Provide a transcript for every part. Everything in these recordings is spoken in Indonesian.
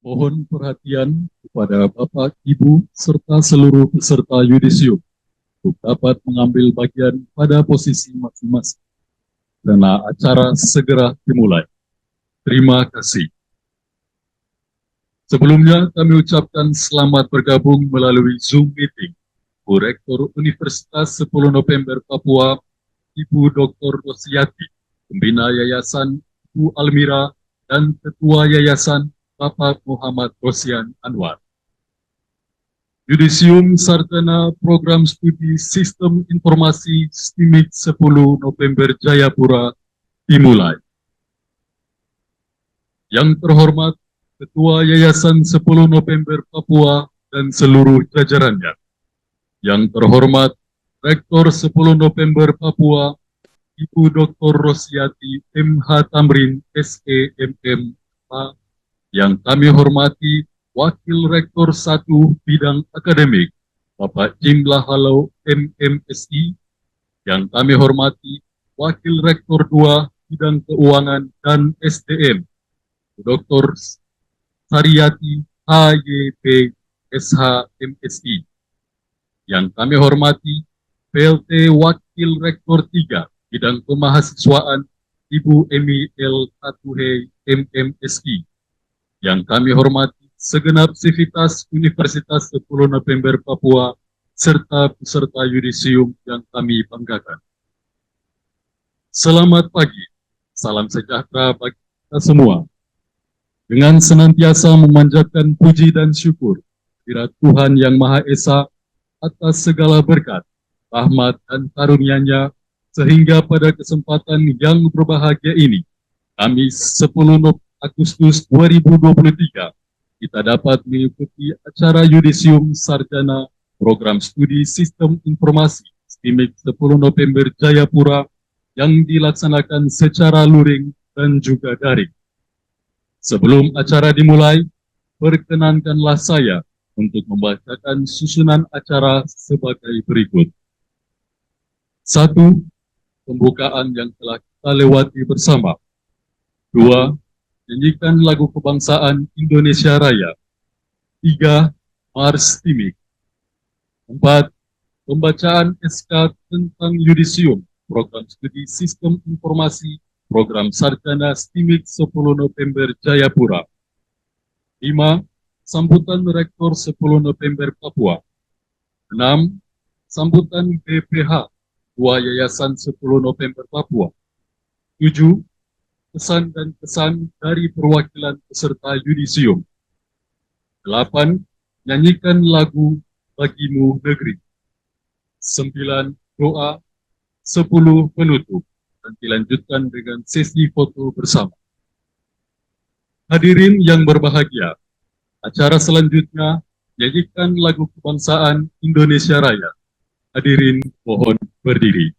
Mohon perhatian kepada Bapak, Ibu, serta seluruh peserta yudisium untuk dapat mengambil bagian pada posisi masing-masing, karena acara segera dimulai. Terima kasih. Sebelumnya kami ucapkan selamat bergabung melalui Zoom meeting Bu Rektor Universitas 10 November Papua, Ibu Dr. Rosiati, Pembina Yayasan Ibu Almira, dan Ketua Yayasan Bapak Muhammad Rosian Anwar. Yudisium Sarjana Program Studi Sistem Informasi STIMIK 10 November Jayapura dimulai. Yang terhormat Ketua Yayasan 10 November Papua dan seluruh jajarannya. Yang terhormat Rektor 10 November Papua, Ibu Dr. Rosiati MH Tamrin SEMM. Yang kami hormati Wakil Rektor 1 Bidang Akademik, Bapak Jim Lahalau MMSI. Yang kami hormati Wakil Rektor 2 Bidang Keuangan dan SDM, Dr. Sariyati HYP SHMSI. Yang kami hormati PLT Wakil Rektor 3 Bidang Kemahasiswaan, Ibu Emi L. Atuhe MMSI. Yang kami hormati segenap sivitas Universitas 10 November Papua serta peserta yudisium yang kami banggakan. Selamat pagi, salam sejahtera bagi kita semua. Dengan senantiasa memanjatkan puji dan syukur kehadirat Tuhan Yang Maha Esa atas segala berkat, rahmat dan karunia-Nya, sehingga pada kesempatan yang berbahagia ini, Kamis 10 Agustus 2023, kita dapat mengikuti acara yudisium sarjana Program Studi Sistem Informasi STIMIK 10 November Jayapura yang dilaksanakan secara luring dan juga daring. Sebelum acara dimulai, perkenankanlah saya untuk membacakan susunan acara sebagai berikut. 1. Pembukaan yang telah kita lewati bersama. 2. Nyanyikan lagu kebangsaan Indonesia Raya. 3. Mars STIMIK. 4. Pembacaan SK tentang yudisium Program Studi Sistem Informasi Program Sarjana STIMIK 10 November Jayapura. 5. Sambutan Rektor 10 November Papua. 6. Sambutan BPH Ketua Yayasan 10 November Papua. 7. Pesan dan kesan dari perwakilan peserta yudisium. 8. Nyanyikan lagu Bagimu Negeri. 9. Doa. 10. Penutup. Dan dilanjutkan dengan sesi foto bersama. Hadirin yang berbahagia, acara selanjutnya nyanyikan lagu kebangsaan Indonesia Raya. Hadirin mohon berdiri.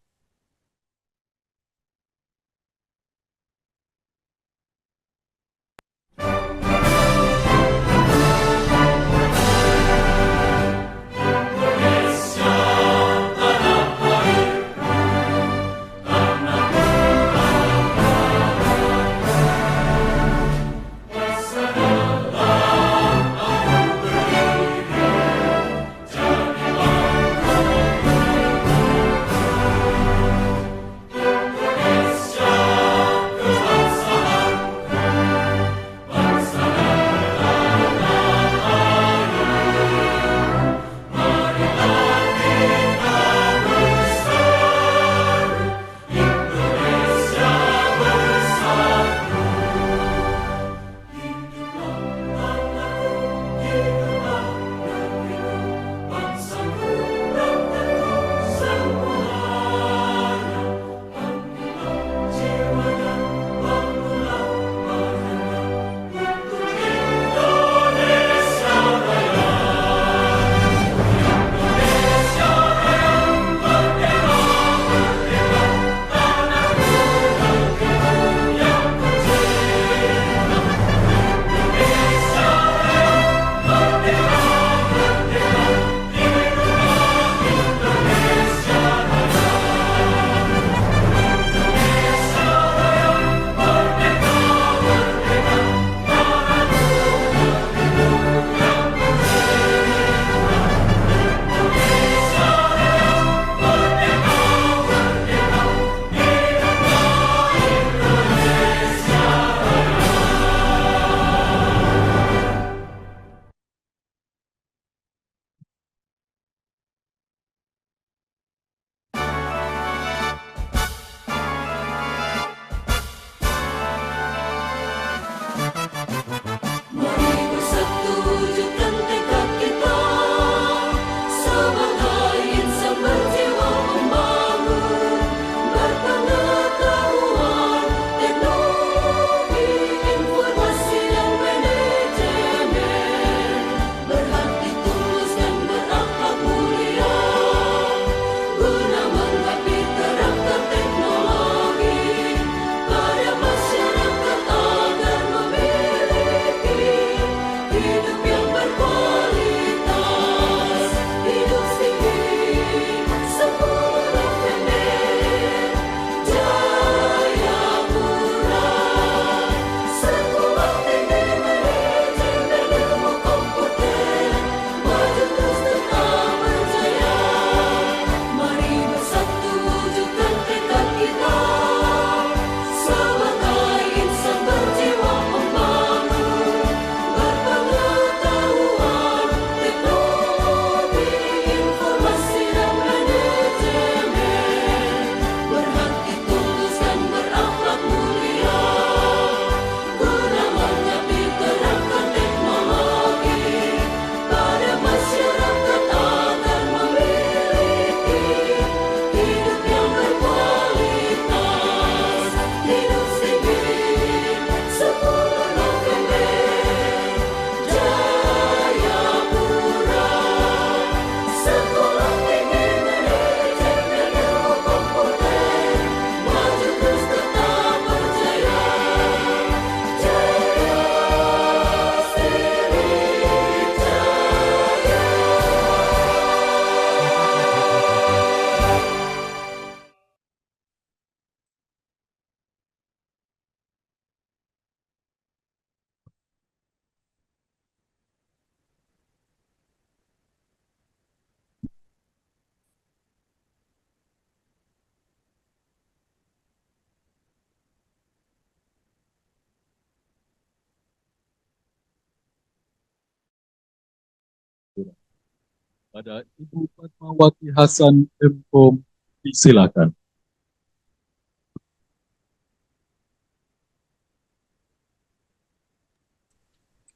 Pada Ibu Fatmawati Hasan M.Com, disilakan.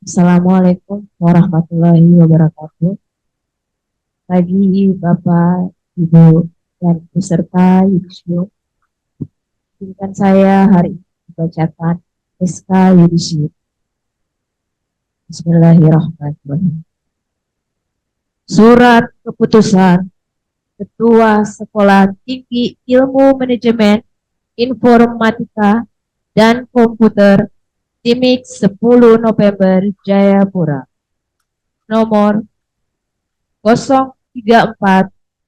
Assalamualaikum warahmatullahi wabarakatuh. Bagi Bapak, Ibu, dan peserta yudisium, izinkan saya hari ini membacakan SK yudisium. Bismillahirrahmanirrahim. Surat keputusan Ketua Sekolah Tinggi Ilmu Manajemen Informatika dan Komputer Timik 10 November Jayapura nomor 034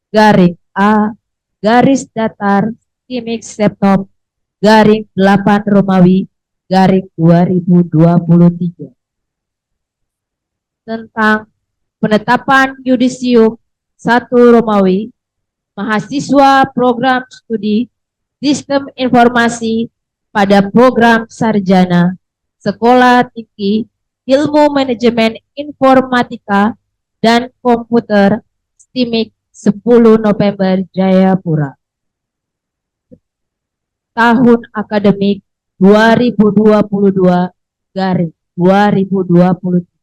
garing A garis datar Timik Septom garing 8 Romawi garing 2023 tentang penetapan yudisium 1 Romawi mahasiswa program studi Sistem Informasi pada program sarjana Sekolah Tinggi Ilmu Manajemen Informatika dan Komputer Timik 10 November Jayapura. Tahun akademik 2022-2023.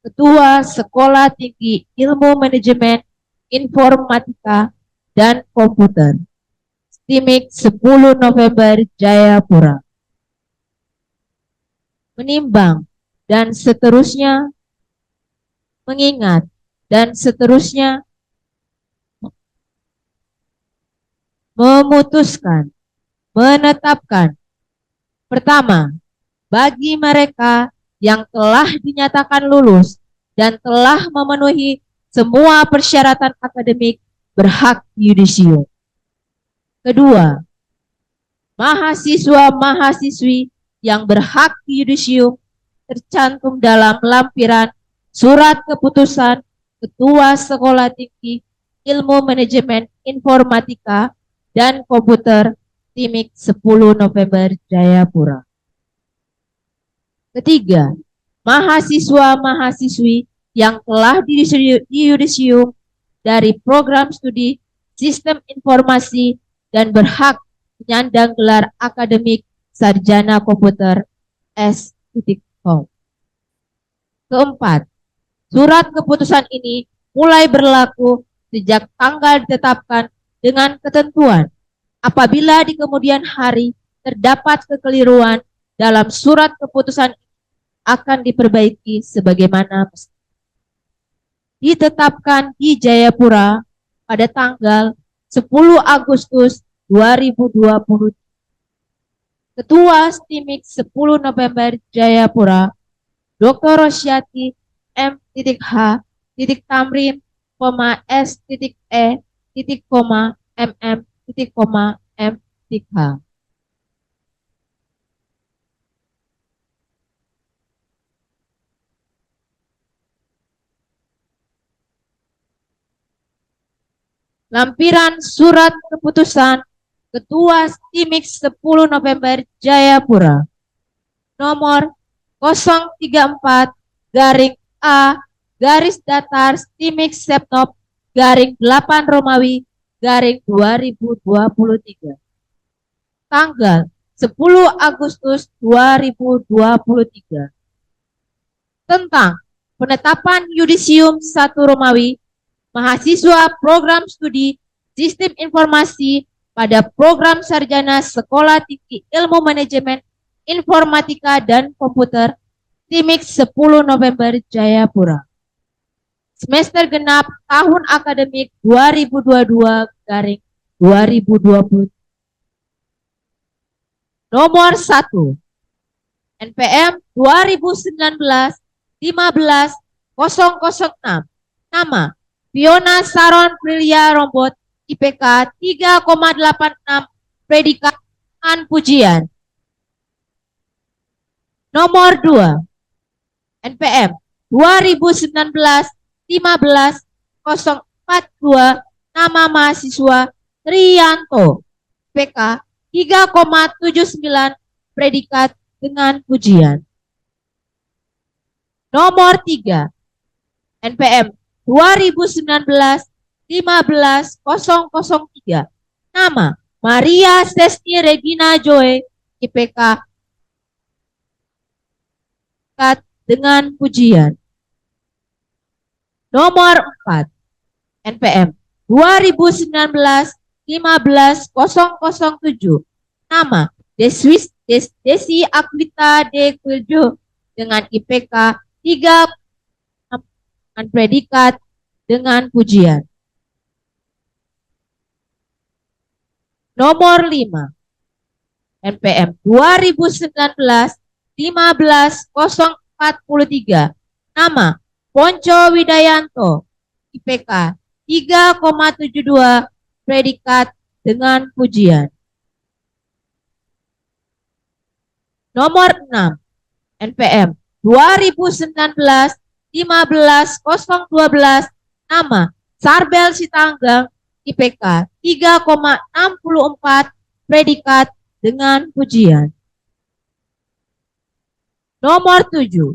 Ketua Sekolah Tinggi Ilmu Manajemen Informatika dan Komputer Timik 10 November Jayapura. Menimbang dan seterusnya, mengingat dan seterusnya, memutuskan, menetapkan. Pertama, bagi mereka yang telah dinyatakan lulus dan telah memenuhi semua persyaratan akademik berhak yudisium. Kedua, mahasiswa-mahasiswi yang berhak yudisium tercantum dalam lampiran Surat Keputusan Ketua Sekolah Tinggi Ilmu Manajemen Informatika dan Komputer Timik 10 November Jayapura. Ketiga, mahasiswa-mahasiswi yang telah diyudisium dari program studi Sistem Informasi dan berhak menyandang gelar akademik sarjana komputer S.Com. Keempat, surat keputusan ini mulai berlaku sejak tanggal ditetapkan dengan ketentuan apabila di kemudian hari terdapat kekeliruan dalam surat keputusan akan diperbaiki sebagaimana ditetapkan di Jayapura pada tanggal 10 Agustus 2020. Ketua Timik 10 November Jayapura, Dr. Rosyati M.H. Tamrin, S.E. MM.M.H. Lampiran surat keputusan Ketua Timik 10 November Jayapura nomor 034 garing A garis datar Timik Septom garing 8 Romawi garing 2023 tanggal 10 Agustus 2023 tentang penetapan yudisium 1 Romawi mahasiswa program studi Sistem Informasi pada program sarjana Sekolah Tinggi Ilmu Manajemen Informatika dan Komputer Timik 10 November Jayapura. Semester genap tahun akademik 2022-2020. Nomor 1. NPM 2019-15-006. Nama Fiona Saron Prilia Rombot, IPK 3,86, predikat pujian. Nomor 2. NPM 2019-15-042, nama mahasiswa Trianto, IPK 3,79, predikat dengan pujian. Nomor 3. NPM 2019-15-003. Nama Maria Sesti Regina Joy, IPK dengan pujian. Nomor 4, NPM 2019-15-007. Nama Desi Aquita de Quildo dengan IPK 3 dengan predikat dengan pujian. Nomor 5, NPM 2019-15-043. Nama Ponco Widayanto, IPK 3,72, predikat dengan pujian. Nomor 6, NPM 2019-15-012. Nama Sarbel Sitanggang, IPK 3,64, predikat dengan pujian. Nomor 7,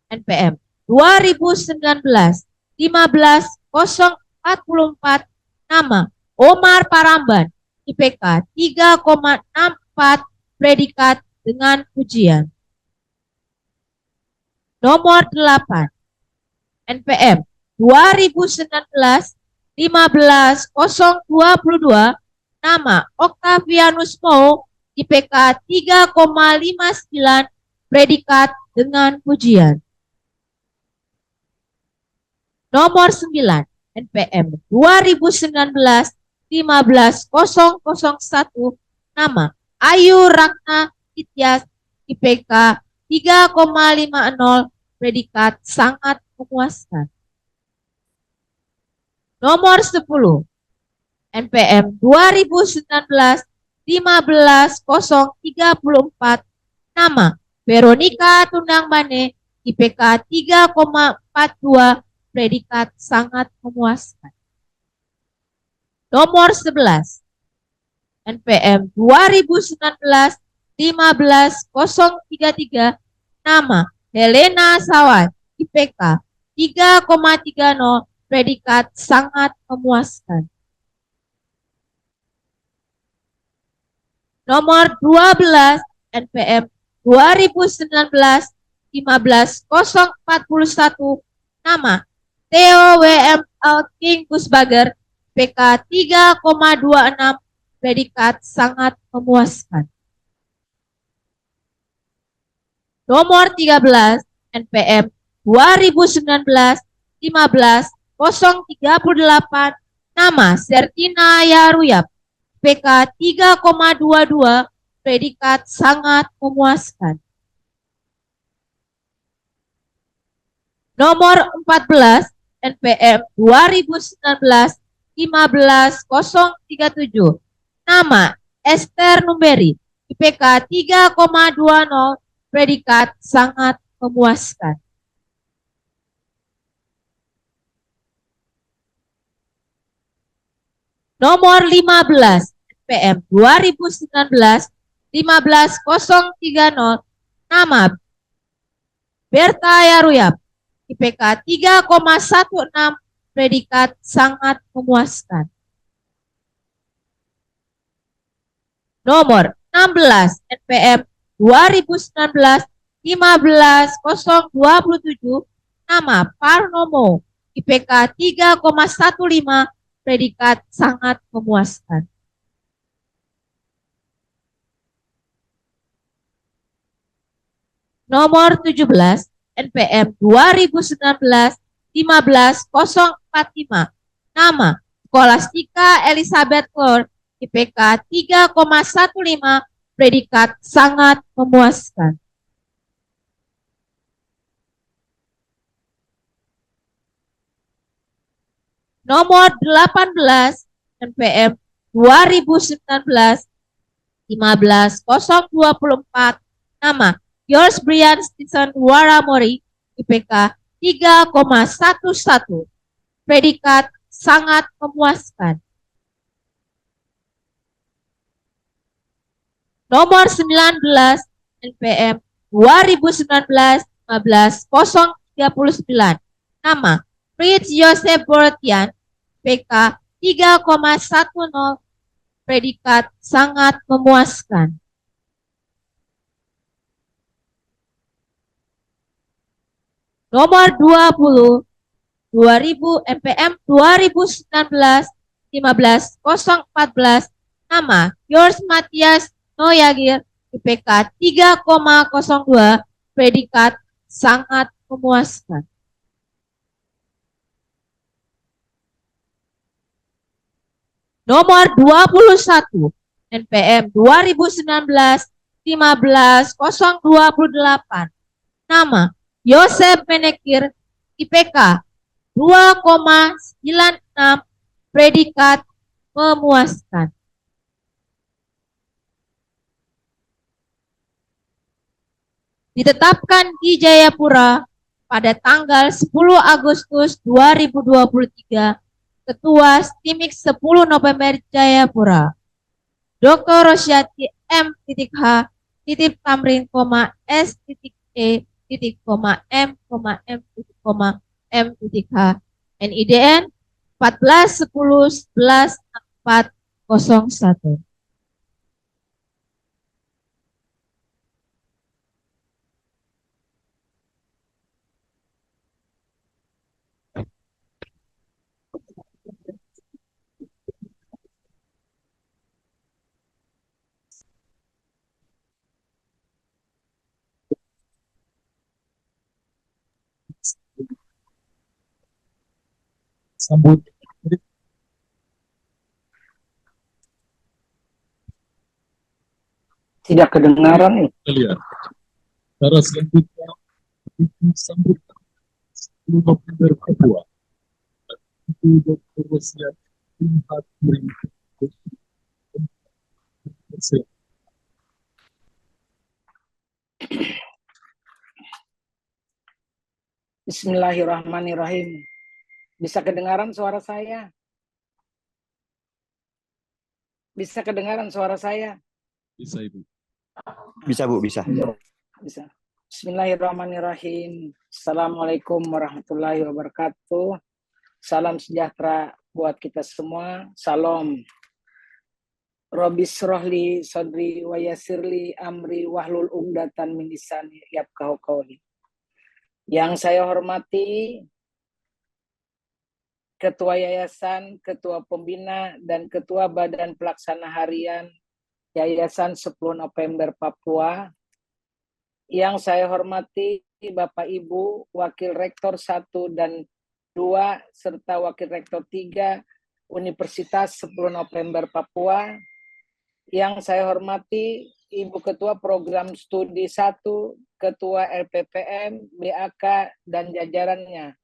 NPM 2019-15-044. Nama Omar Paramban, IPK 3,64, predikat dengan pujian. Nomor 8, NPM 2019-15-022. Nama Octavianus Mo, IPK 3,59, predikat dengan pujian. Nomor 9, NPM 2019-15-001. Nama Ayu Ratna Tityas, IPK 3,50, predikat sangat memuaskan. Nomor 10, NPM 2019-15-034. Nama Veronica Tunangbane, IPK 3,42, predikat sangat memuaskan. Nomor 11, NPM 2019-15-033. Nama Helena Sawat, IPK 3,30, predikat sangat memuaskan. Nomor 12, NPM 2019-15-041. Nama Theo WML King Gusbager, IPK 3,26, predikat sangat memuaskan. Nomor 13, NPM 2019-15-038. Nama Sertina Yaruyap, IPK 3,22, predikat sangat memuaskan. Nomor 14, NPM 2019-15-037. Nama Esther Numberi, IPK 3,20, predikat sangat memuaskan. Nomor 15, NPM 2019-15-030. Nama Berta Yaruyap, IPK 3,16, predikat sangat memuaskan. Nomor 16, NPM 2019-15-027. Nama Parnomo, IPK 3,15, predikat sangat memuaskan. Nomor 17, NPM 2019-15-045. Nama Scholastica Elizabeth Clore, IPK 3,15, predikat sangat memuaskan. Nomor 18, NPM 2019-15-024. Nama George Brian Stinson Waramori, IPK 3,11, predikat sangat memuaskan. Nomor 19, NPM 2019-15-039. Nama Fritz Joseph Bortian, IPK 3,10, predikat sangat memuaskan. Nomor 20, 2000 NPM 2019 15.014, nama Yours Matias Noyagir, IPK 3,02, predikat sangat memuaskan. Nomor 21, NPM 2019 15.028, nama Yosef Menekir, IPK 2,96, predikat memuaskan. Ditetapkan di Jayapura pada tanggal 10 Agustus 2023, Ketua STIMIK 10 November Jayapura, Dr. Rosyati M.H. Tamrin, S.E. M, M, H, NIDN 14.10.11.401. Sambut Tidak kedengaran nih. kalian. Cara selanjutnya sambut 10 November Papua. Itu Dr. Rosyati Tamrin. Bismillahirrahmanirrahim. Bisa kedengaran suara saya? Bisa kedengaran suara saya? Bisa Ibu. Bisa Bu, bisa. Bisa. Bismillahirrahmanirrahim. Assalamualaikum warahmatullahi wabarakatuh. Salam sejahtera buat kita semua. Salam. Robis rohli sodri wa yasirli amri wahlul ugdatan min lisani yafqahu qawli. Yang saya hormati Ketua Yayasan, Ketua Pembina, dan Ketua Badan Pelaksana Harian Yayasan 10 November Papua. Yang saya hormati Bapak Ibu, Wakil Rektor 1 dan 2, serta Wakil Rektor 3, Universitas 10 November Papua. Yang saya hormati Ibu Ketua Program Studi 1, Ketua LPPM, BAK, dan jajarannya.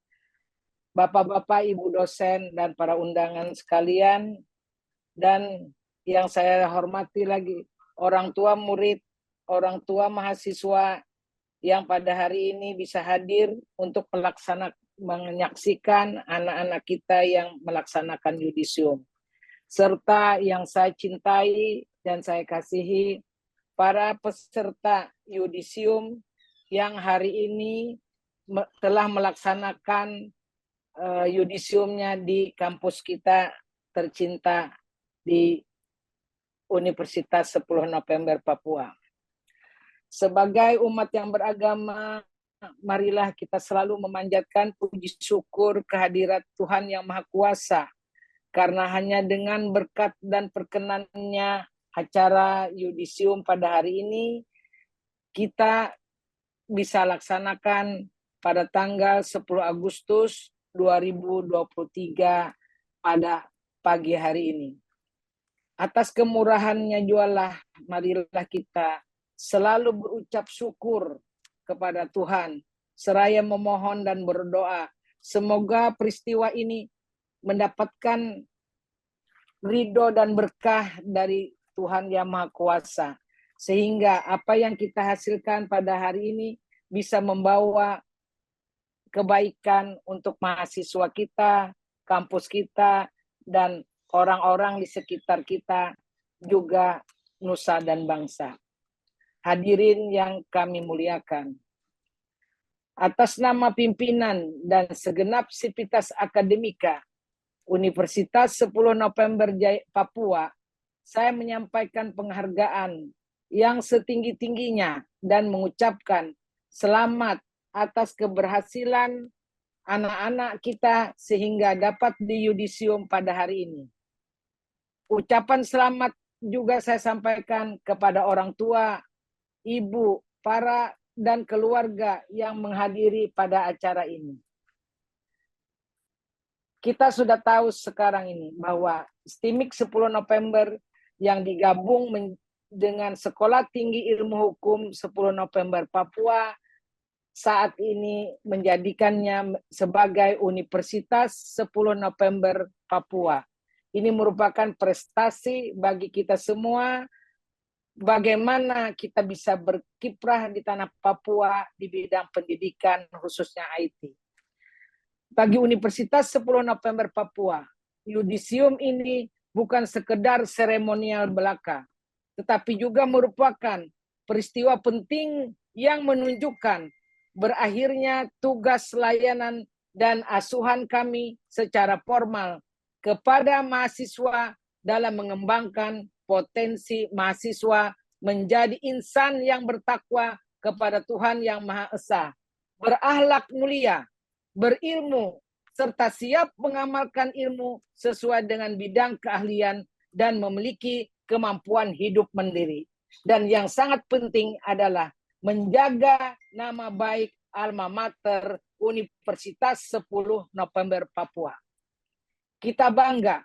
Bapak-bapak, Ibu dosen, dan para undangan sekalian. Dan yang saya hormati lagi, orang tua murid, orang tua mahasiswa yang pada hari ini bisa hadir untuk menyaksikan anak-anak kita yang melaksanakan yudisium. Serta yang saya cintai dan saya kasihi, para peserta yudisium yang hari ini telah melaksanakan yudisiumnya di kampus kita tercinta di Universitas 10 November Papua. Sebagai umat yang beragama, marilah kita selalu memanjatkan puji syukur kehadirat Tuhan yang Maha Kuasa, karena hanya dengan berkat dan perkenannya acara yudisium pada hari ini, kita bisa laksanakan pada tanggal 10 Agustus 2023 pada pagi hari ini. Atas kemurahannya jualah, marilah kita selalu berucap syukur kepada Tuhan, seraya memohon dan berdoa. Semoga peristiwa ini mendapatkan ridho dan berkah dari Tuhan Yang Maha Kuasa, sehingga apa yang kita hasilkan pada hari ini bisa membawa kebaikan untuk mahasiswa kita, kampus kita, dan orang-orang di sekitar kita, juga nusa dan bangsa. Hadirin yang kami muliakan, Atas nama pimpinan dan segenap sivitas akademika Universitas 10 November Papua, saya menyampaikan penghargaan yang setinggi-tingginya dan mengucapkan selamat atas keberhasilan anak-anak kita sehingga dapat di yudisium pada hari ini. Ucapan selamat juga saya sampaikan kepada orang tua, ibu, para dan keluarga yang menghadiri pada acara ini. Kita sudah tahu sekarang ini bahwa STIMIK 10 November yang digabung dengan Sekolah Tinggi Ilmu Hukum 10 November Papua saat ini menjadikannya sebagai Universitas 10 November Papua. Ini merupakan prestasi bagi kita semua, bagaimana kita bisa berkiprah di tanah Papua di bidang pendidikan khususnya IT. Bagi Universitas 10 November Papua, yudisium ini bukan sekedar seremonial belaka, tetapi juga merupakan peristiwa penting yang menunjukkan berakhirnya tugas layanan dan asuhan kami secara formal kepada mahasiswa dalam mengembangkan potensi mahasiswa menjadi insan yang bertakwa kepada Tuhan Yang Maha Esa, berakhlak mulia, berilmu, serta siap mengamalkan ilmu sesuai dengan bidang keahlian dan memiliki kemampuan hidup mandiri. Dan yang sangat penting adalah menjaga nama baik alma mater Universitas 10 November Papua. Kita bangga.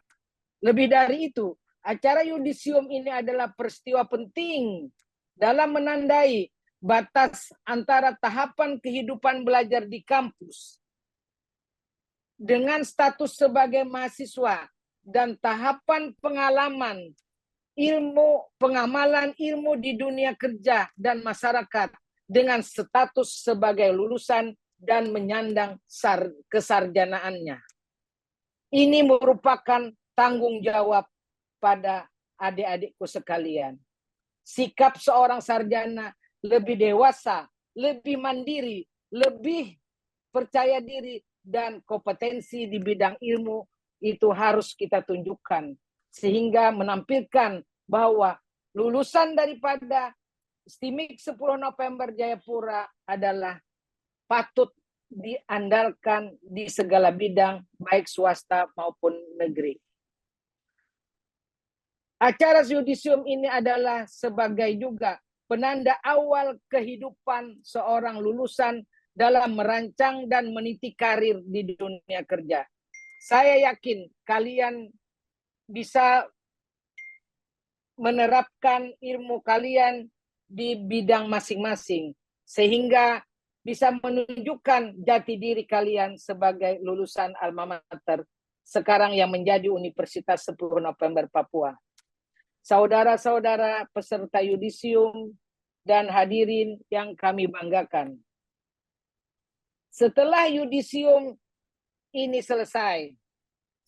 Lebih dari itu, acara yudisium ini adalah peristiwa penting dalam menandai batas antara tahapan kehidupan belajar di kampus dengan status sebagai mahasiswa dan tahapan pengalaman ilmu, pengamalan ilmu di dunia kerja dan masyarakat dengan status sebagai lulusan dan menyandang kesarjanaannya. Ini merupakan tanggung jawab pada adik-adikku sekalian. Sikap seorang sarjana lebih dewasa, lebih mandiri, lebih percaya diri, dan kompetensi di bidang ilmu itu harus kita tunjukkan. Sehingga menampilkan bahwa lulusan daripada STIMIK 10 November Jayapura adalah patut diandalkan di segala bidang, baik swasta maupun negeri. Acara yudisium ini adalah sebagai juga penanda awal kehidupan seorang lulusan dalam merancang dan meniti karir di dunia kerja. Saya yakin kalian bisa menerapkan ilmu kalian di bidang masing-masing, sehingga bisa menunjukkan jati diri kalian sebagai lulusan alma mater sekarang yang menjadi Universitas 10 November Papua. Saudara-saudara peserta yudisium dan hadirin yang kami banggakan. Setelah yudisium ini selesai,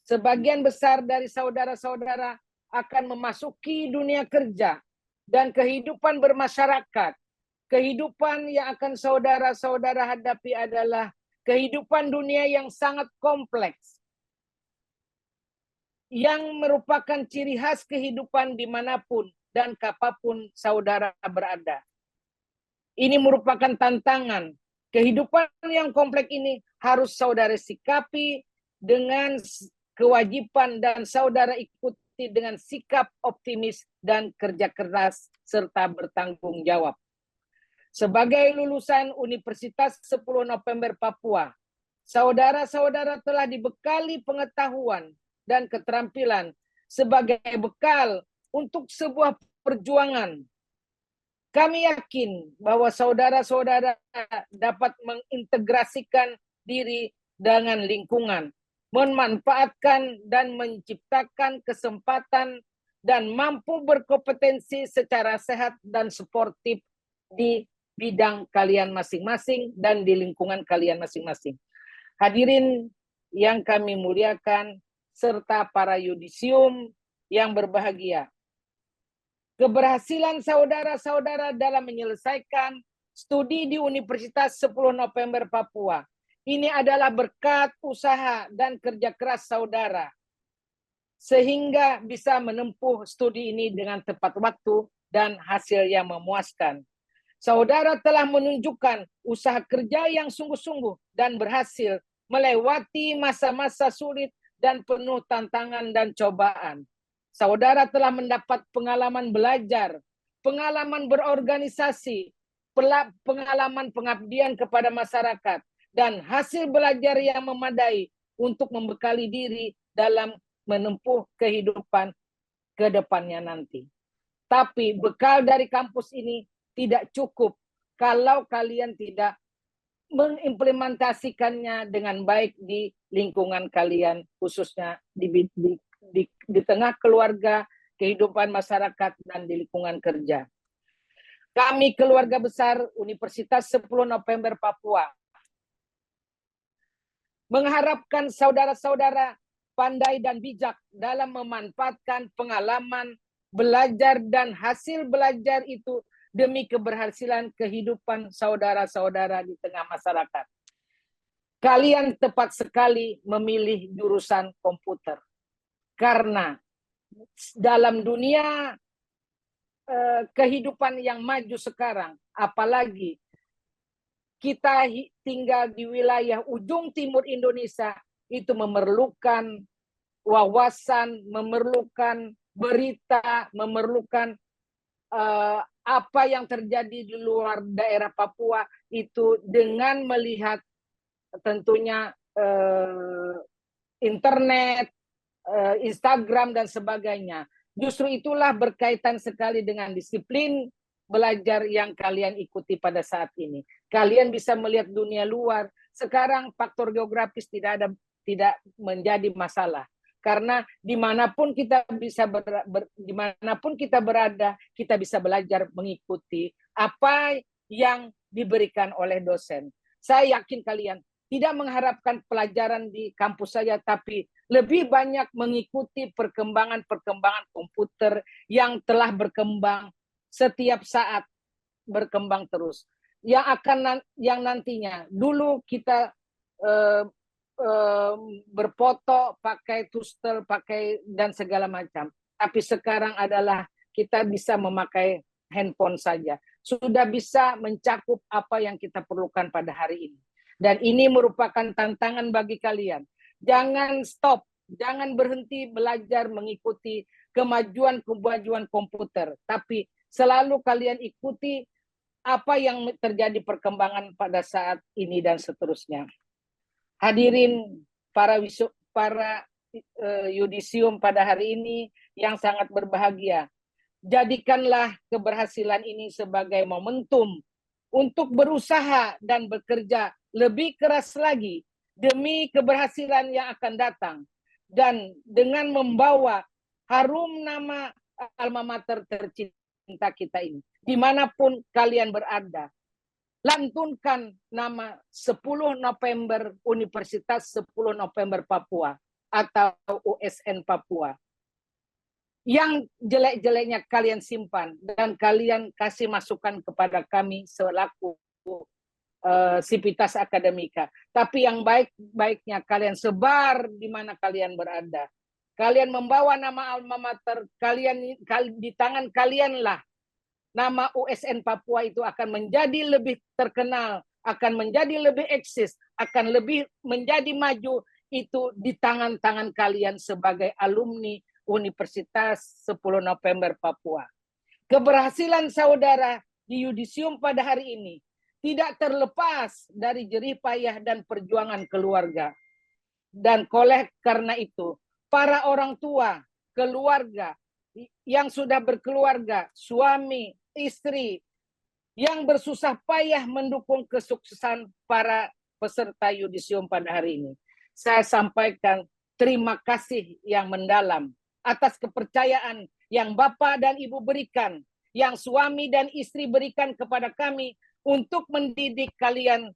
sebagian besar dari saudara-saudara akan memasuki dunia kerja dan kehidupan bermasyarakat. Kehidupan yang akan saudara-saudara hadapi adalah kehidupan dunia yang sangat kompleks, yang merupakan ciri khas kehidupan dimanapun dan kapanpun saudara berada. Ini merupakan tantangan. Kehidupan yang kompleks ini harus saudara sikapi dengan kewajiban dan saudara ikuti dengan sikap optimis dan kerja keras serta bertanggung jawab. Sebagai lulusan Universitas 10 November Papua, saudara-saudara telah dibekali pengetahuan dan keterampilan sebagai bekal untuk sebuah perjuangan. Kami yakin bahwa saudara-saudara dapat mengintegrasikan diri dengan lingkungan, memanfaatkan dan menciptakan kesempatan dan mampu berkompetensi secara sehat dan sportif di bidang kalian masing-masing dan di lingkungan kalian masing-masing. Hadirin yang kami muliakan, serta para yudisium yang berbahagia. Keberhasilan saudara-saudara dalam menyelesaikan studi di Universitas 10 November Papua. Ini adalah berkat usaha dan kerja keras saudara, sehingga bisa menempuh studi ini dengan tepat waktu dan hasil yang memuaskan. Saudara telah menunjukkan usaha kerja yang sungguh-sungguh dan berhasil melewati masa-masa sulit dan penuh tantangan dan cobaan. Saudara telah mendapat pengalaman belajar, pengalaman berorganisasi, pengalaman pengabdian kepada masyarakat, dan hasil belajar yang memadai untuk membekali diri dalam menempuh kehidupan ke depannya nanti. Tapi bekal dari kampus ini tidak cukup kalau kalian tidak mengimplementasikannya dengan baik di lingkungan kalian, khususnya di tengah keluarga, kehidupan masyarakat, dan di lingkungan kerja. Kami keluarga besar Universitas 10 November Papua mengharapkan saudara-saudara pandai dan bijak dalam memanfaatkan pengalaman belajar dan hasil belajar itu demi keberhasilan kehidupan saudara-saudara di tengah masyarakat. Kalian tepat sekali memilih jurusan komputer. Karena dalam dunia kehidupan yang maju sekarang, apalagi kita tinggal di wilayah ujung timur Indonesia, itu memerlukan wawasan, memerlukan berita, memerlukan apa yang terjadi di luar daerah Papua itu dengan melihat tentunya internet, Instagram dan sebagainya. Justru itulah berkaitan sekali dengan disiplin belajar yang kalian ikuti pada saat ini. Kalian bisa melihat dunia luar. Sekarang faktor geografis tidak menjadi masalah. Karena dimanapun kita dimanapun kita berada, kita bisa belajar mengikuti apa yang diberikan oleh dosen. Saya yakin kalian tidak mengharapkan pelajaran di kampus saya, tapi lebih banyak mengikuti perkembangan komputer yang telah berkembang setiap saat, berkembang terus. Yang nantinya dulu kita berfoto pakai tustel, pakai dan segala macam. Tapi sekarang adalah kita bisa memakai handphone saja. Sudah bisa mencakup apa yang kita perlukan pada hari ini. Dan ini merupakan tantangan bagi kalian. Jangan stop, jangan berhenti belajar mengikuti kemajuan komputer. Tapi selalu kalian ikuti apa yang terjadi perkembangan pada saat ini dan seterusnya. Hadirin para yudisium pada hari ini yang sangat berbahagia. Jadikanlah keberhasilan ini sebagai momentum untuk berusaha dan bekerja lebih keras lagi demi keberhasilan yang akan datang. Dan dengan membawa harum nama alma mater tercinta kita ini, dimanapun kalian berada. Lantunkan nama 10 November Universitas 10 November Papua atau USN Papua. Yang jelek-jeleknya kalian simpan dan kalian kasih masukan kepada kami selaku Sivitas Akademika. Tapi yang baik-baiknya kalian sebar di mana kalian berada. Kalian membawa nama alma mater kalian, di tangan kalianlah nama USN Papua itu akan menjadi lebih terkenal, akan menjadi lebih eksis, akan lebih menjadi maju, itu di tangan-tangan kalian sebagai alumni Universitas 10 November Papua. Keberhasilan saudara di yudisium pada hari ini tidak terlepas dari jerih payah dan perjuangan keluarga. Dan oleh karena itu, para orang tua, keluarga, yang sudah berkeluarga, suami, istri, yang bersusah payah mendukung kesuksesan para peserta yudisium pada hari ini. Saya sampaikan terima kasih yang mendalam atas kepercayaan yang Bapak dan Ibu berikan, yang suami dan istri berikan kepada kami untuk mendidik kalian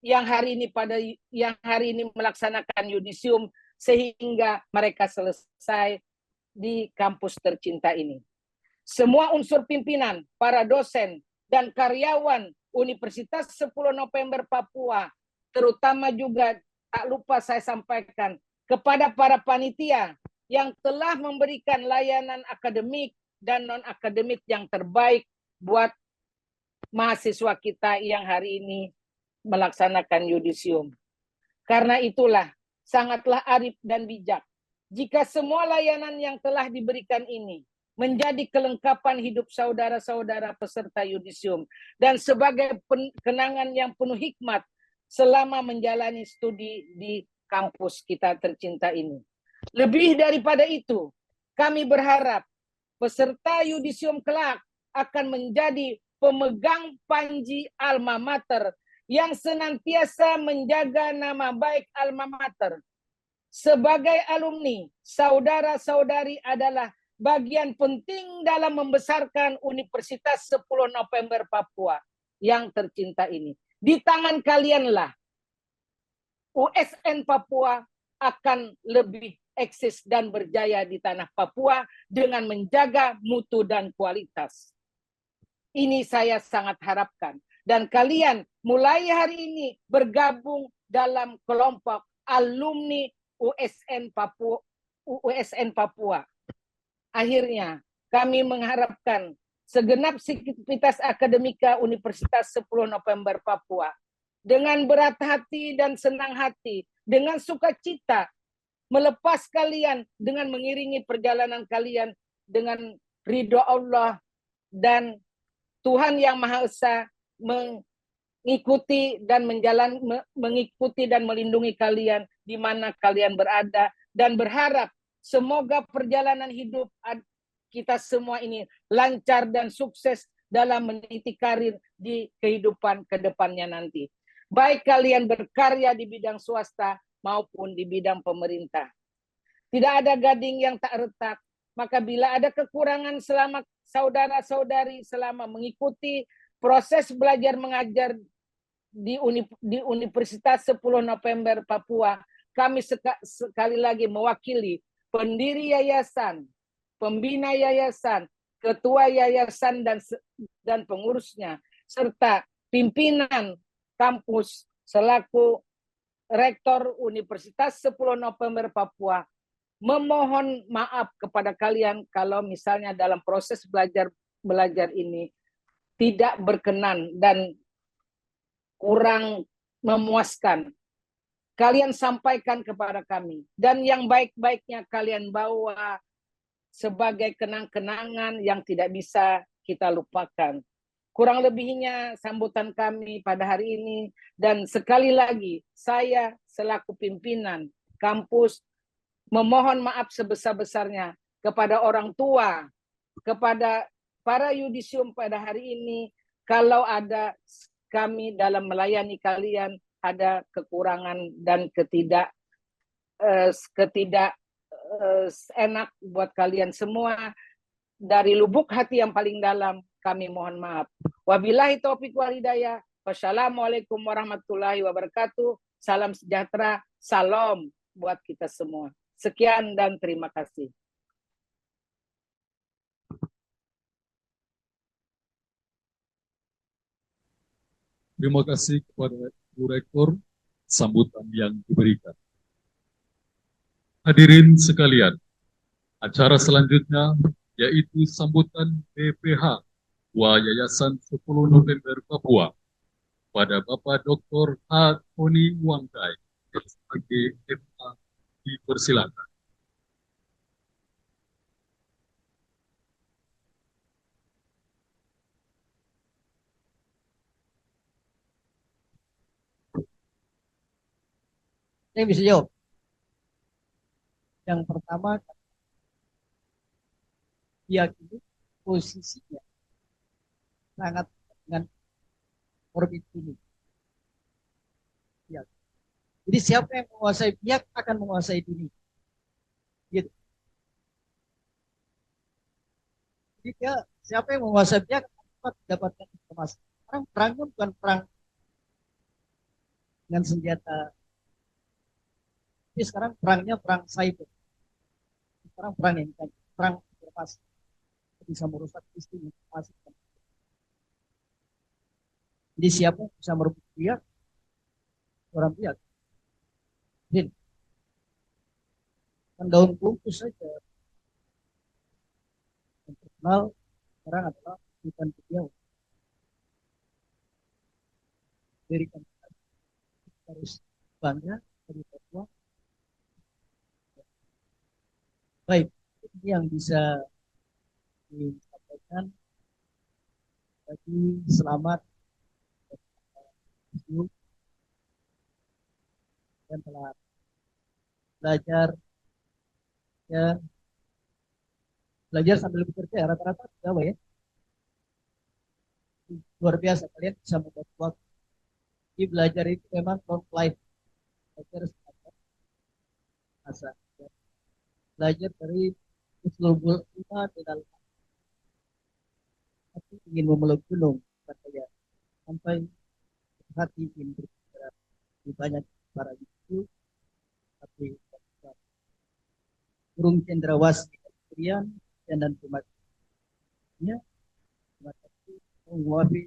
yang hari ini melaksanakan yudisium sehingga mereka selesai di kampus tercinta ini. Semua unsur pimpinan, para dosen, dan karyawan Universitas 10 November Papua, terutama juga tak lupa saya sampaikan kepada para panitia yang telah memberikan layanan akademik dan non-akademik yang terbaik buat mahasiswa kita yang hari ini melaksanakan yudisium. Karena itulah sangatlah arif dan bijak jika semua layanan yang telah diberikan ini menjadi kelengkapan hidup saudara-saudara peserta yudisium dan sebagai kenangan yang penuh hikmat selama menjalani studi di kampus kita tercinta ini. Lebih daripada itu, kami berharap peserta yudisium kelak akan menjadi pemegang panji alma mater yang senantiasa menjaga nama baik alma mater. Sebagai alumni, saudara-saudari adalah bagian penting dalam membesarkan Universitas 10 November Papua yang tercinta ini. Di tangan kalianlah USN Papua akan lebih eksis dan berjaya di tanah Papua dengan menjaga mutu dan kualitas. Ini saya sangat harapkan. Dan kalian mulai hari ini bergabung dalam kelompok alumni USN Papua. Akhirnya kami mengharapkan segenap sivitas akademika Universitas 10 November Papua dengan berat hati dan senang hati, dengan sukacita melepas kalian dengan mengiringi perjalanan kalian dengan ridho Allah dan Tuhan Yang Maha Esa mengikuti dan melindungi kalian di mana kalian berada, dan berharap semoga perjalanan hidup kita semua ini lancar dan sukses dalam meniti karir di kehidupan kedepannya nanti. Baik kalian berkarya di bidang swasta maupun di bidang pemerintah. Tidak ada gading yang tak retak, maka bila ada kekurangan selama saudara-saudari selama mengikuti proses belajar mengajar di Universitas 10 November Papua, kami sekali lagi mewakili pendiri yayasan, pembina yayasan, ketua yayasan dan pengurusnya, serta pimpinan kampus selaku rektor Universitas 10 November Papua memohon maaf kepada kalian kalau misalnya dalam proses belajar ini tidak berkenan dan kurang memuaskan. Kalian sampaikan kepada kami, dan yang baik-baiknya kalian bawa sebagai kenang-kenangan yang tidak bisa kita lupakan. Kurang lebihnya sambutan kami pada hari ini, dan sekali lagi saya selaku pimpinan kampus memohon maaf sebesar-besarnya kepada orang tua, kepada para yudisium pada hari ini, kalau ada kami dalam melayani kalian ada kekurangan dan ketidak enak buat kalian semua. Dari lubuk hati yang paling dalam kami mohon maaf. Wabillahi taufiq wal hidayah. Wassalamualaikum warahmatullahi wabarakatuh. Salam sejahtera, salam buat kita semua. Sekian dan terima kasih. Terima kasih kepada Bu Rektor sambutan yang diberikan. Hadirin sekalian, acara selanjutnya yaitu sambutan BPH Yayasan 10 November Papua pada Bapak Dr. H. Tony Wangkai sebagai MA, dipersilakan. Saya bisa jawab. Yang pertama, diyakini posisinya sangat dengan orbit ini. Ya. Jadi siapa yang menguasai pihak akan menguasai dunia. Gitu. Jadi siapa yang menguasai pihak akan mendapatkan informasi. Sekarang perangnya bukan perang dengan senjata. Jadi sekarang perangnya perang cyber. Sekarang perang yang perang informasi. Bisa merusak sistem informasi. Jadi Jadi siapa yang bisa merebut pihak, orang pihak. Jadi, kan daun bungkus saja. Yang terkenal sekarang adalah bukan beliau. Berikan harus bangga dari Papua. Baik, ini yang bisa disampaikan. Bagi selamat dan telah belajar ya, belajar sambil bekerja ya, rata-rata Jawa ya. Luar biasa kalian bisa membuat waktu. Jadi belajar itu memang long life. Belajar sepanjang masa. Ya. Belajar dari usul kita dengan hati ingin memeluk gunung katanya sampai hati ingin berbicara di banyak para itu tapi burung cendrawasih kemudian dan kematiannya. Terima kasih.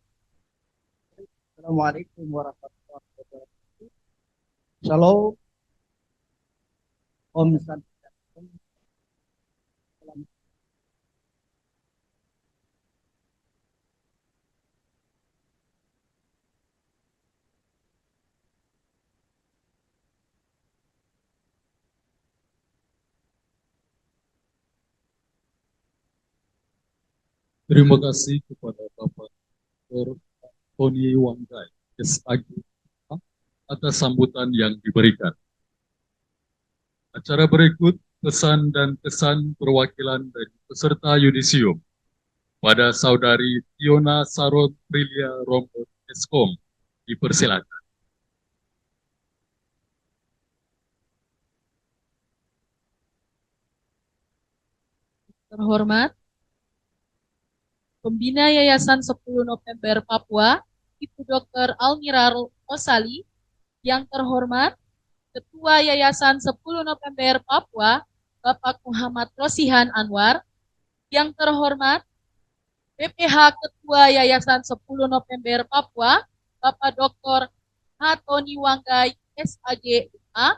Assalamualaikum warahmatullahi wabarakatuh. Shalom. Om Santi. Terima kasih kepada Bapak Dr. Tony Wanggai, SAG, atas sambutan yang diberikan. Acara berikut pesan dan kesan perwakilan dari peserta yudisium pada Saudari Tiona Saron Prilia Romo Eskom. Dipersilakan. Terhormat Pembina Yayasan 10 November Papua, Ibu Dr. Almira Rosali. Yang terhormat Ketua Yayasan 10 November Papua, Bapak Muhammad Rosihan Anwar. Yang terhormat BPH Ketua Yayasan 10 November Papua, Bapak Dr. Tony Wanggai, SAG, MA.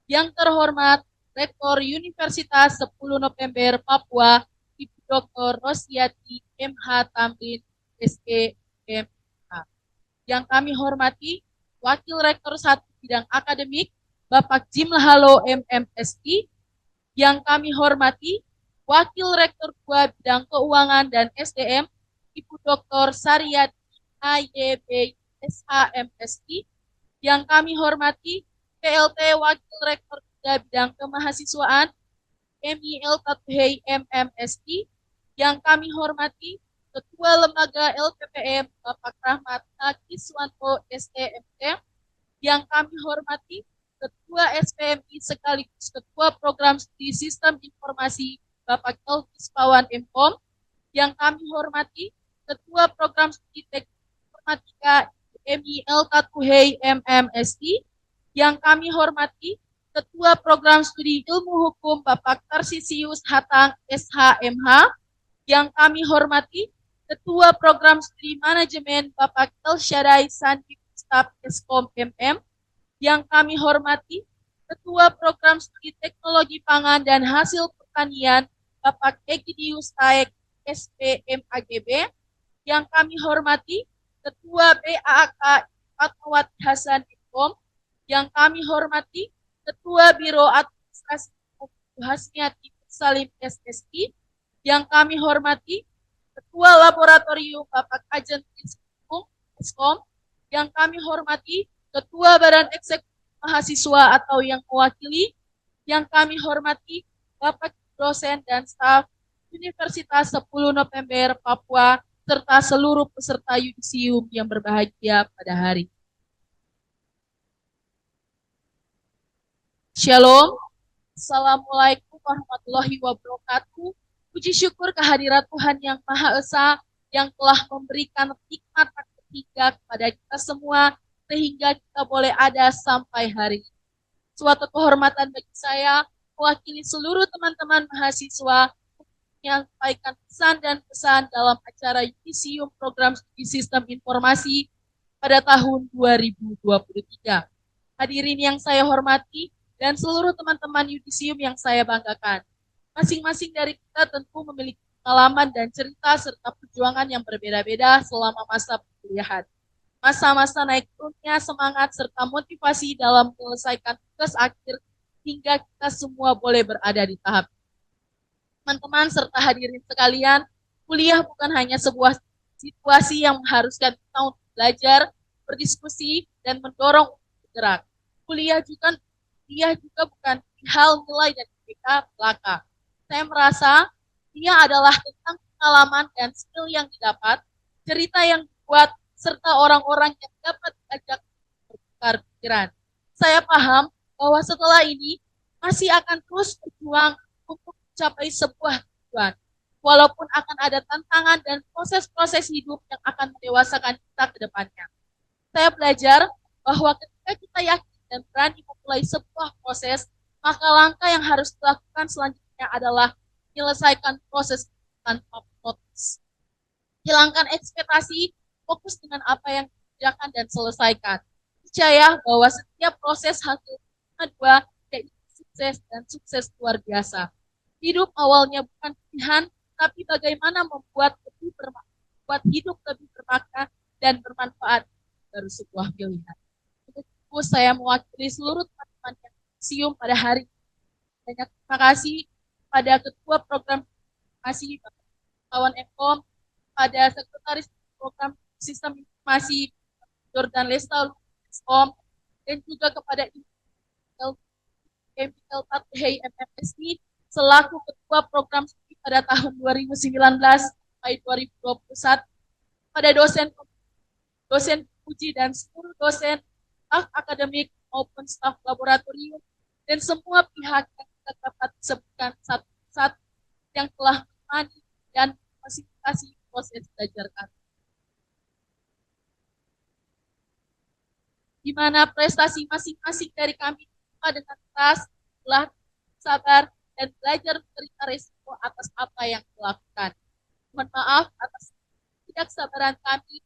Yang terhormat Rektor Universitas 10 November Papua, Ibu Dr. Rosyati MH Tamrin, SE, MA. Yang kami hormati Wakil Rektor 1 Bidang Akademik, Bapak Jimlahalo MMSI. Yang kami hormati Wakil Rektor 2 Bidang Keuangan dan SDM, Ibu Dr. Sariyati AYB SHMSI. Yang kami hormati PLT Wakil Rektor 3 Bidang Kemahasiswaan, MIL Tatuhei MMSI. Yang kami hormati Ketua Lembaga LPPM, Bapak Rahmat Nakiswanto STMT. Yang kami hormati Ketua SPMI sekaligus Ketua Program Studi Sistem Informasi, Bapak Elvis Pawan Mkom. Yang kami hormati Ketua Program Studi Teknik Informatika MIL Tatuhei MMSI. Yang kami hormati Ketua Program Studi Ilmu Hukum, Bapak Tarsisius Hatang SHMH. Yang kami hormati Ketua Program Studi Manajemen, Bapak Elsyadai Sandi Staf Eskom MM. Yang kami hormati Ketua Program Studi Teknologi Pangan dan Hasil Pertanian, Bapak Egidius Taek SPMAGB. Yang kami hormati Ketua BAAK Fatmawati Hasan Ikom. Yang kami hormati Ketua Biro Administrasi Hasniati Salim SSI. Yang kami hormati Ketua Laboratorium Bapak Ajen Eskom. Yang kami hormati Ketua Badan Eksekutif Mahasiswa atau yang mewakili. Yang kami hormati Bapak dosen dan staf Universitas 10 November Papua serta seluruh peserta yudisium yang berbahagia pada hari. Shalom. Assalamualaikum warahmatullahi wabarakatuh. Puji syukur kehadirat Tuhan yang Maha Esa yang telah memberikan nikmat tak terhingga kepada kita semua sehingga kita boleh ada sampai hari ini. Suatu kehormatan bagi saya mewakili seluruh teman-teman mahasiswa yang menyampaikan pesan dan pesan dalam acara yudisium program studi sistem informasi pada tahun 2023. Hadirin yang saya hormati dan seluruh teman-teman yudisium yang saya banggakan. Masing-masing dari kita tentu memiliki pengalaman dan cerita serta perjuangan yang berbeda-beda selama masa perkuliahan. Masa-masa naik turunnya semangat serta motivasi dalam menyelesaikan tugas akhir hingga kita semua boleh berada di tahap. Teman-teman serta hadirin sekalian, kuliah bukan hanya sebuah situasi yang mengharuskan kita untuk belajar, berdiskusi, dan mendorong untuk bergerak. Kuliah juga bukan hal nilai dan IPK belaka. Saya merasa dia adalah tentang pengalaman dan skill yang didapat, cerita yang dibuat, serta orang-orang yang dapat diajak bertukar pikiran. Saya paham bahwa setelah ini masih akan terus berjuang untuk mencapai sebuah tujuan. Walaupun akan ada tantangan dan proses-proses hidup yang akan mendewasakan kita ke depannya. Saya belajar bahwa ketika kita yakin dan berani memulai sebuah proses, maka langkah yang harus dilakukan selanjutnya adalah menyelesaikan proses tanpa protes. Hilangkan ekspektasi, fokus dengan apa yang dikerjakan dan selesaikan. Percaya bahwa setiap proses hasil kedua yaitu sukses dan sukses luar biasa. Hidup awalnya bukan pilihan, tapi bagaimana membuat hidup lebih bermakna dan bermanfaat dari sebuah pilihan. Untuk itu saya mewakili seluruh teman-teman yang sium pada hari ini. Banyak terima kasih pada Ketua Program Informasi Bapak Kawan Ekom, pada Sekretaris Program Sistem Informasi Jordan Lesta Lukom, dan juga kepada MPL MMSI selaku Ketua Program Studi pada tahun 2019 sampai 2021, pada dosen uji dan seluruh dosen, staf akademik maupun staf laboratorium, dan semua pihak yang kita dapat sebutkan satu-satu yang telah menemani dan memfasilitasi proses belajar kami. Di mana prestasi masing-masing dari kami dengan keras, telah sabar, dan belajar menerima resiko atas apa yang dilakukan. Mohon maaf atas ketidaksabaran kami,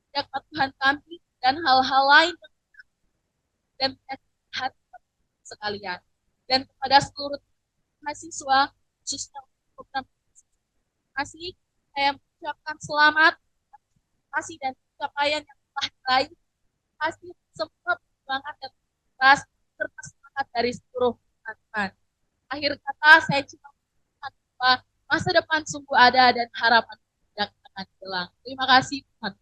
ketidakpatuhan kami, dan hal-hal lain dan hati sekalian. Dan kepada seluruh mahasiswa, khususnya program masih, saya mengucapkan selamat, kasih dan pencapaian yang telah diraih, hasil semua perjuangan dan keras serta semangat dari seluruh teman-teman. Akhir kata, saya cuma mengatakan bahwa masa depan sungguh ada dan harapan tidak akan hilang. Terima kasih, Tuhan.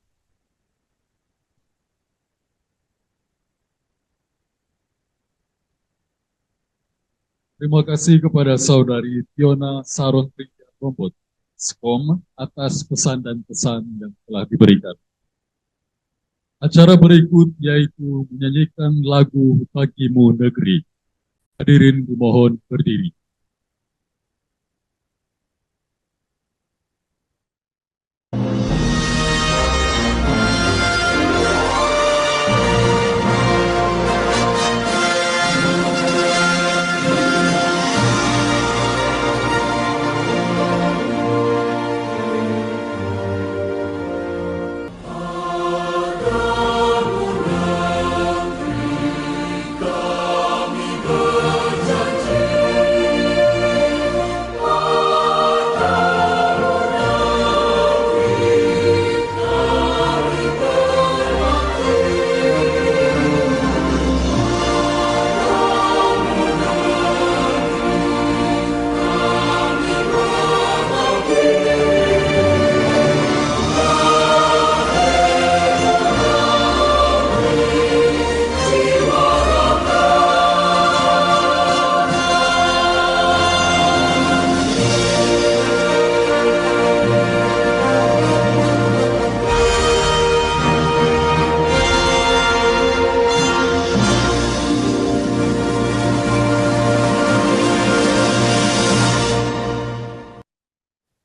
Terima kasih kepada Saudari Tiona Saron Bombot, SKOM, atas pesan dan pesan yang telah diberikan. Acara berikut yaitu menyanyikan lagu Bagimu Negeri. Hadirin dimohon berdiri.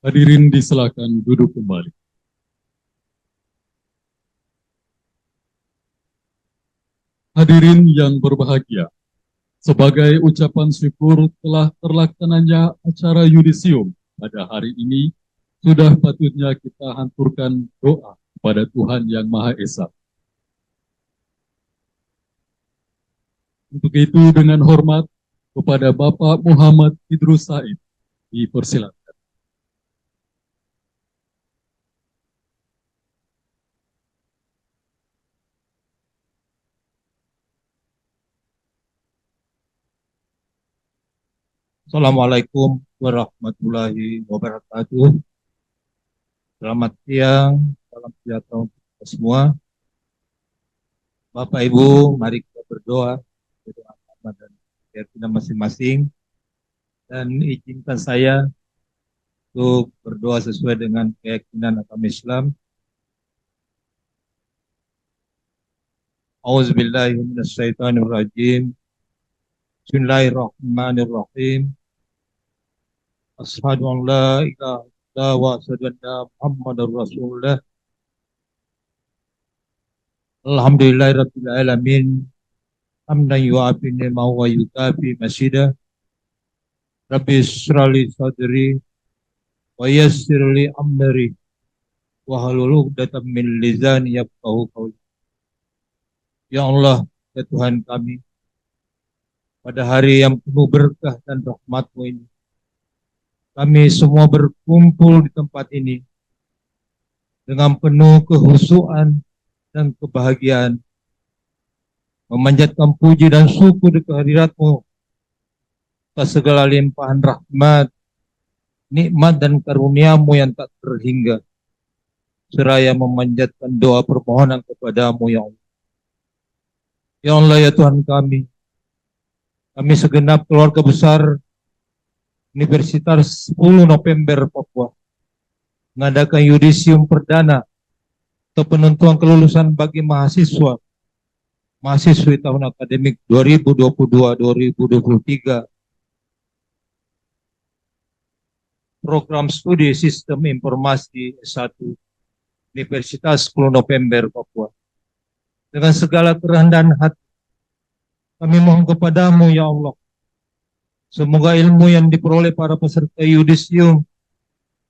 Hadirin disilakan duduk kembali. Hadirin yang berbahagia, sebagai ucapan syukur telah terlaksananya acara yudisium pada hari ini, sudah patutnya kita hanturkan doa kepada Tuhan Yang Maha Esa. Untuk itu dengan hormat kepada Bapak Muhammad Idrus Said dipersilakan. Assalamualaikum warahmatullahi wabarakatuh. Selamat siang, salam sejahtera untuk kita semua. Bapak Ibu, mari kita berdoa, berdoa agama dan keyakinan masing-masing. Dan izinkan saya untuk berdoa sesuai dengan keyakinan agama Islam. Auzubillahi minasyaitonirrajim. Bismillahirrahmanirrahim. Asyhadu an la ilaha illallah wa asyhadu anna Muhammadar Rasulullah. Alhamdulillahirabbil alamin. Hamdan yu'afi ni'mahu wa yukafi masjidah. Rabbi ishrah li sadri wa yassir li amri wa hlul 'uqdatam min lisani yafqahu qawli. Ya Allah, ya Tuhan kami, pada hari yang penuh berkah dan rahmat-Mu ini, kami semua berkumpul di tempat ini dengan penuh kehusuan dan kebahagiaan, memanjatkan puji dan syukur di kehadirat-Mu atas segala limpahan rahmat, nikmat dan karunia-Mu yang tak terhingga, seraya memanjatkan doa permohonan kepada-Mu ya Allah. Ya Allah, ya Tuhan kami segenap keluarga besar Universitas 10 November Papua mengadakan yudisium perdana atau penentuan kelulusan bagi mahasiswi tahun akademik 2022-2023 program studi Sistem Informasi S1 Universitas 10 November Papua. Dengan segala kerendahan hati, kami mohon kepada-Mu ya Allah, semoga ilmu yang diperoleh para peserta yudisium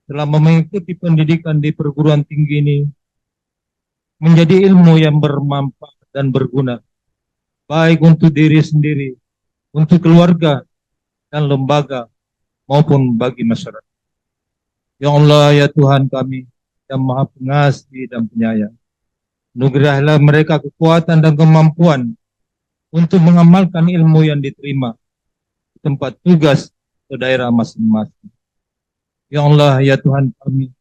selama mengikuti pendidikan di perguruan tinggi ini menjadi ilmu yang bermanfaat dan berguna, baik untuk diri sendiri, untuk keluarga dan lembaga, maupun bagi masyarakat. Ya Allah, ya Tuhan kami yang Maha Pengasih dan Penyayang, anugerahilah mereka kekuatan dan kemampuan untuk mengamalkan ilmu yang diterima di tempat tugas ke daerah masing-masing. Ya Allah, ya Tuhan kami,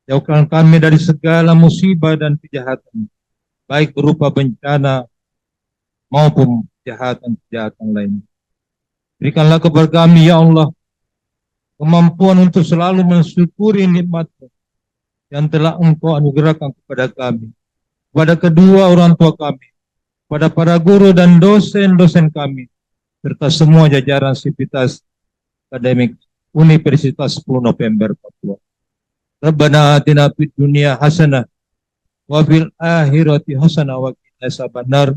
jauhkan kami dari segala musibah dan kejahatan, baik berupa bencana maupun kejahatan-kejahatan lain. Berikanlah kepada kami, ya Allah, kemampuan untuk selalu mensyukuri nikmat-Mu yang telah Engkau anugerahkan kepada kami, kepada kedua orang tua kami, pada para guru dan dosen-dosen kami, serta semua jajaran sivitas akademik Universitas 10 November Papua. Rabbana atina fid dunya hasanah wa fil akhirati hasanah wa qina adzabannar.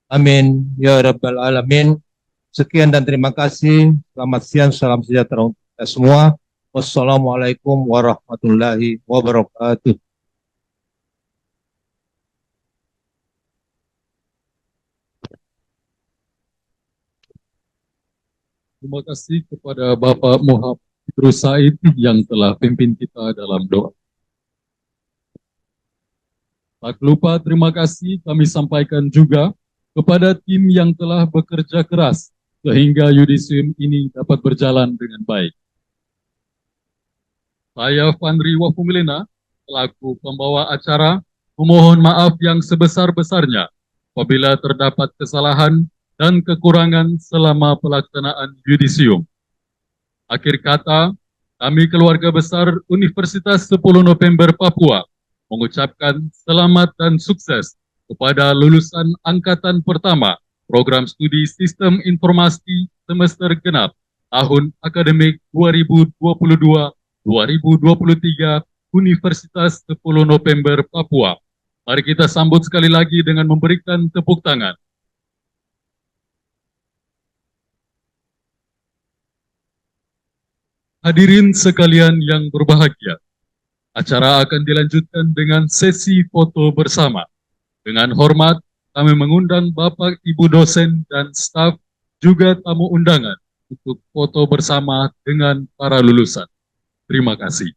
Amin ya rabbal alamin. Sekian dan terima kasih. Selamat siang, salam sejahtera untuk kita semua. Wassalamualaikum warahmatullahi wabarakatuh. Terima kasih kepada Bapak Muhammad Idrus Said yang telah pimpin kita dalam doa. Tak lupa terima kasih kami sampaikan juga kepada tim yang telah bekerja keras sehingga yudisium ini dapat berjalan dengan baik. Saya Fandri Wafumilena, selaku pembawa acara, memohon maaf yang sebesar-besarnya apabila terdapat kesalahan dan kekurangan selama pelaksanaan yudisium. Akhir kata, kami keluarga besar Universitas 10 November Papua mengucapkan selamat dan sukses kepada lulusan angkatan pertama program studi Sistem Informasi semester genap tahun akademik 2022-2023 Universitas 10 November Papua. Mari kita sambut sekali lagi dengan memberikan tepuk tangan. Hadirin sekalian yang berbahagia, acara akan dilanjutkan dengan sesi foto bersama. Dengan hormat, kami mengundang Bapak, Ibu dosen dan staf, juga tamu undangan untuk foto bersama dengan para lulusan. Terima kasih.